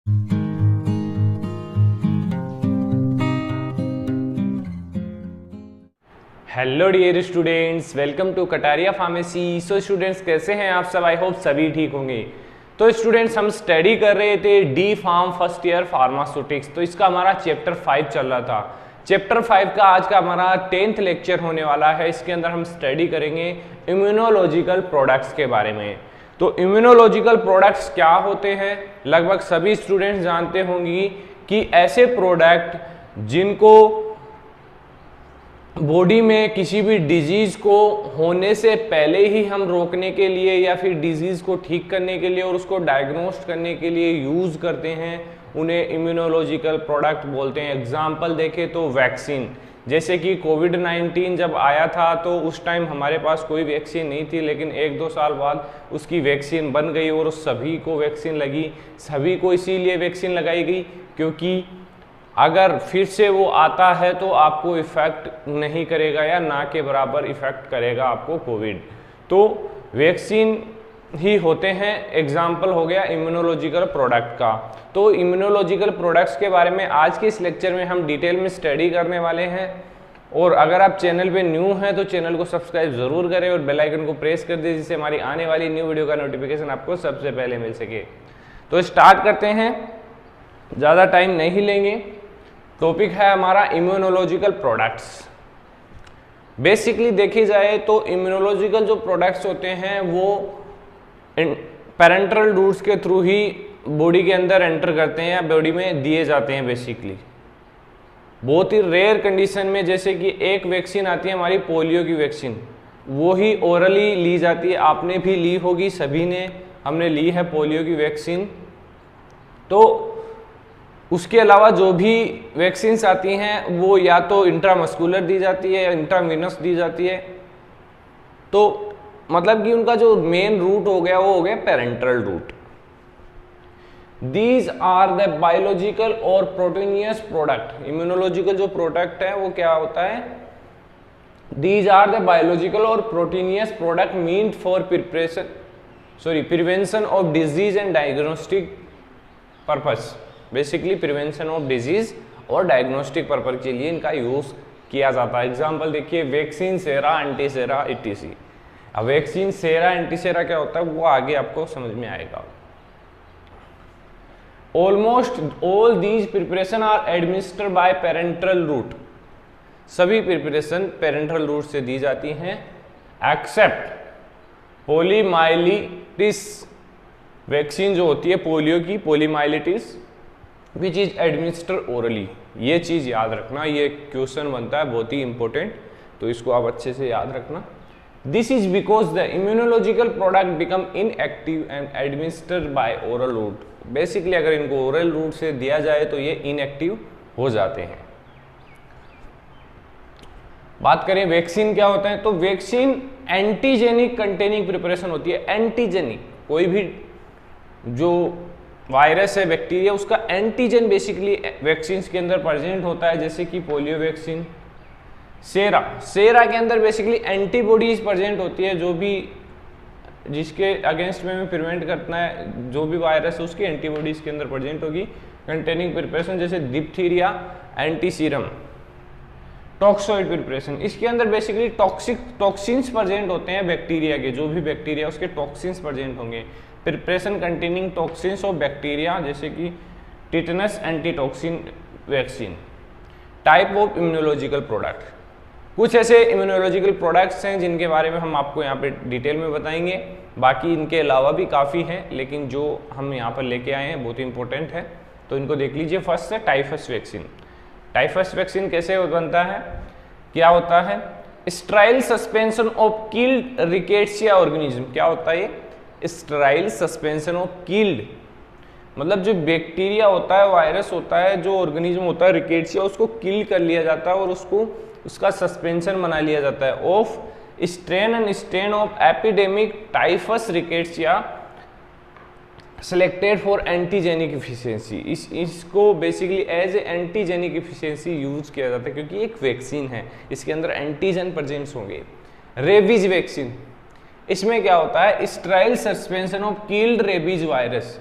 Hello dear students, welcome to Kataria pharmacy. So students, कैसे हैं आप सब? आई होप सभी ठीक होंगे। तो स्टूडेंट्स, हम स्टडी कर रहे थे D pharm first year pharmaceutics. तो इसका हमारा चैप्टर 5 चल रहा था। चैप्टर 5 का आज का हमारा 10th लेक्चर होने वाला है। इसके अंदर हम स्टडी करेंगे इम्यूनोलॉजिकल प्रोडक्ट्स के बारे में। तो इम्यूनोलॉजिकल प्रोडक्ट्स क्या होते हैं, लगभग सभी स्टूडेंट्स जानते होंगी कि ऐसे प्रोडक्ट जिनको बॉडी में किसी भी डिजीज को होने से पहले ही हम रोकने के लिए या फिर डिजीज को ठीक करने के लिए और उसको डायग्नोस्ट करने के लिए यूज करते हैं, उन्हें इम्यूनोलॉजिकल प्रोडक्ट बोलते हैं। एग्जाम्पल देखें तो वैक्सीन, जैसे कि कोविड-19 जब आया था तो उस टाइम हमारे पास कोई वैक्सीन नहीं थी, लेकिन 1-2 साल बाद उसकी वैक्सीन बन गई और सभी को वैक्सीन लगी। सभी को इसीलिए वैक्सीन लगाई गई क्योंकि अगर फिर से वो आता है तो आपको इफेक्ट नहीं करेगा या ना के बराबर इफेक्ट करेगा आपको कोविड। तो वैक्सीन ही होते हैं। एग्जाम्पल हो गया इम्यूनोलॉजिकल प्रोडक्ट का। तो इम्यूनोलॉजिकल प्रोडक्ट्स के बारे में आज के इस लेक्चर में हम डिटेल में स्टडी करने वाले हैं। और अगर आप चैनल पे न्यू हैं तो चैनल को सब्सक्राइब जरूर करें और बेल आइकन को प्रेस कर दीजिए, जिससे हमारी आने वाली न्यू वीडियो का नोटिफिकेशन आपको सबसे पहले मिल सके। तो स्टार्ट करते हैं, ज़्यादा टाइम नहीं लेंगे। टॉपिक है हमारा इम्यूनोलॉजिकल प्रोडक्ट्स। बेसिकली देखी जाए तो इम्यूनोलॉजिकल जो प्रोडक्ट्स होते हैं वो पैरेंटल रूट्स के थ्रू ही बॉडी के अंदर एंटर करते हैं या बॉडी में दिए जाते हैं। बेसिकली बहुत ही रेयर कंडीशन में, जैसे कि एक वैक्सीन आती है हमारी पोलियो की वैक्सीन, वो ही ओरली ली जाती है। आपने भी ली होगी, सभी ने, हमने ली है पोलियो की वैक्सीन। तो उसके अलावा जो भी वैक्सीन्स आती हैं वो या तो इंट्रामस्कुलर दी जाती है या इंट्रावीनस दी जाती है। तो मतलब कि उनका जो मेन रूट हो गया वो हो गया parental route. These are the biological और प्रोटीनियस प्रोडक्ट। इम्यूनोलॉजिकल जो प्रोडक्ट है वो क्या होता है? दीज आर द बायोलॉजिकल और proteinaceous product meant for prevention of disease and diagnostic purpose. Basically prevention of disease और डायग्नोस्टिक पर्पज के लिए इनका यूज किया जाता है। एग्जांपल देखिए, वैक्सीन, सेरा, एंटीसेरा, इटीसी। अब वैक्सीन, सेरा, एंटीसेरा क्या होता है वो आगे आपको समझ में आएगा। Almost all these preparation are administered by parental route. सभी प्रिपरेशन पेरेंटल रूट से दी जाती हैं एक्सेप्ट पोलीमाइलिटिस। वैक्सीन जो होती है पोलियो की, पोलीमाइलिटिस, विच इज एडमिनिस्टर ओरली। ये चीज याद रखना, ये क्वेश्चन बनता है बहुत ही इंपॉर्टेंट, तो इसको आप अच्छे से याद रखना। This is because the immunological product become inactive and administered by oral route. Basically अगर इनको ओरल रूट से दिया जाए तो ये इनएक्टिव हो जाते हैं। बात करें वैक्सीन क्या होता है, तो वैक्सीन एंटीजेनिक कंटेनिंग प्रिपरेशन होती है। एंटीजेनिक, कोई भी जो वायरस है, बैक्टीरिया, उसका एंटीजन बेसिकली वैक्सीन के अंदर प्रेजेंट होता है। जैसे कि पोलियो वैक्सीन, सेरा के अंदर बेसिकली एंटीबॉडीज प्रेजेंट होती है, जो भी जिसके अगेंस्ट में प्रिवेंट करना है, जो भी वायरस है उसकी एंटीबॉडीज के अंदर प्रेजेंट होगी। कंटेनिंग प्रिपरेशन जैसे डिप्थीरिया, एंटीसीरम, टॉक्सोइड प्रिपरेशन, इसके अंदर बेसिकली टॉक्सिन्स प्रेजेंट होते हैं बैक्टीरिया के, जो भी बैक्टीरिया उसके टॉक्सिन्स प्रेजेंट होंगे। Preparation containing toxins of bacteria, जैसे कि tetanus antitoxin vaccine. Type of immunological product, कुछ ऐसे इम्यूनोलॉजिकल प्रोडक्ट्स हैं जिनके बारे में हम आपको यहाँ पे डिटेल में बताएंगे। बाकी इनके अलावा भी काफ़ी हैं, लेकिन जो हम यहाँ पर लेके आए हैं बहुत ही इंपॉर्टेंट है, तो इनको देख लीजिए। फर्स्ट है टाइफस वैक्सीन। टाइफस वैक्सीन कैसे बनता है, क्या होता है? Sterile suspension of killed rickettsia organism. क्या होता है ये? स्टेराइल सस्पेंशन ऑफ किल्ड, मतलब जो बैक्टीरिया होता है, वायरस होता है, जो ऑर्गेनिज्म होता है रिकेट्सिया, उसको किल कर लिया जाता है और उसको उसका सस्पेंशन बना लिया जाता है of strain and strain of epidemic typhus rickettsia selected for antigenic efficiency. इसको basically as a antigenic efficiency use किया जाता है क्योंकि एक वैक्सीन है, इसके अंदर एंटीजन प्रेजेंट्स होंगे। रेबीज वैक्सीन, इसमें क्या होता है? Sterile suspension of killed rabies virus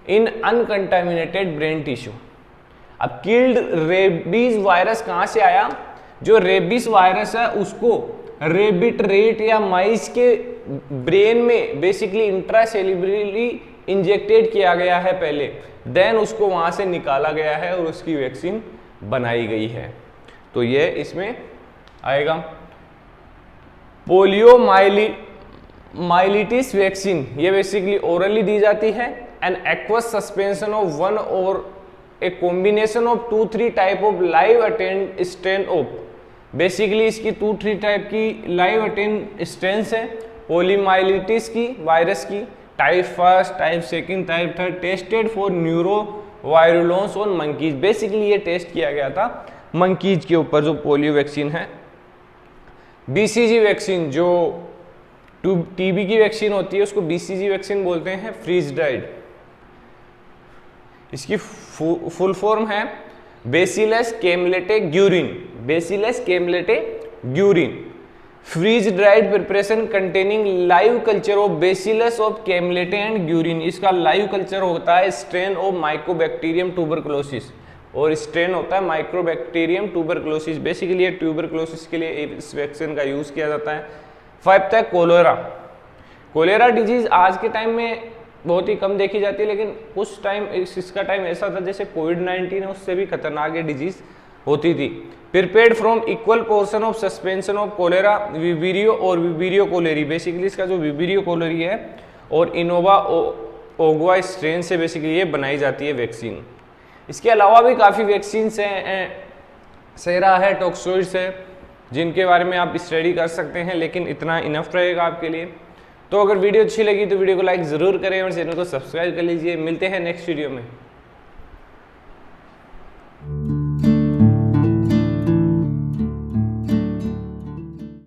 in uncontaminated brain tissue. अब किल्ड रेबीज वायरस कहां से आया? जो रेबीज वायरस है उसको रेबिट, रेट या माइस के ब्रेन में बेसिकली इंट्रासेल्युलरली इंजेक्टेड किया गया है पहले, देन उसको वहां से निकाला गया है और उसकी वैक्सीन बनाई गई है। तो ये इसमें आएगा। पोलियोमाइलिटिस वैक्सीन, ये बेसिकली ओरली दी जाती है। An aqueous suspension of one और a combination of 2-3 type of live attenuated strain of, basically इसकी 2-3 टाइप की लाइव अटेंड स्ट्रेन्स है पोलियोमाइलिटिस की वायरस की। Type 1, type 2, type 3 tested for neuro virulence on monkeys. Basically ये test किया गया था मंकीज के ऊपर जो पोलियो वैक्सीन है। बीसीजी वैक्सीन, जो टीबी की वैक्सीन होती है उसको बीसीजी वैक्सीन बोलते हैं, फ्रीज ड्राइड। इसकी फुल फॉर्म है bacillus Calmette Guerin, bacillus Calmette Guerin. Freeze dried preparation containing live culture of bacillus of Calmette and Guerin. इसका लाइव कल्चर होता है स्ट्रेन ऑफ माइकोबैक्टीरियम ट्यूबरकुलोसिस, और स्ट्रेन होता है माइक्रोबैक्टीरियम ट्यूबरकुलोसिस। बेसिकली ये tuberculosis के लिए इस वैक्सीन का यूज किया जाता है। 5 है कोलेरा। कोलेरा डिजीज आज के टाइम में बहुत ही कम देखी जाती है, लेकिन उस टाइम इसका टाइम ऐसा था जैसे कोविड-19 है, उससे भी खतरनाक ये डिजीज होती थी। Prepared from equal portion of suspension of cholera, vibrio और विबीरियो कोलेरी। बेसिकली इसका जो विबीरियो कोलेरी है और इनोवा ओगवा स्ट्रेन से बेसिकली ये बनाई जाती है वैक्सीन। इसके अलावा भी काफ़ी वैक्सीन्स हैं, सेरा है, टॉक्सोइड्स है, जिनके बारे में आप स्टडी कर सकते हैं, लेकिन इतना इनफ रहेगा आपके लिए। तो अगर वीडियो अच्छी लगी तो वीडियो को लाइक ज़रूर करें और चैनल को सब्सक्राइब कर लीजिए। मिलते हैं नेक्स्ट वीडियो में।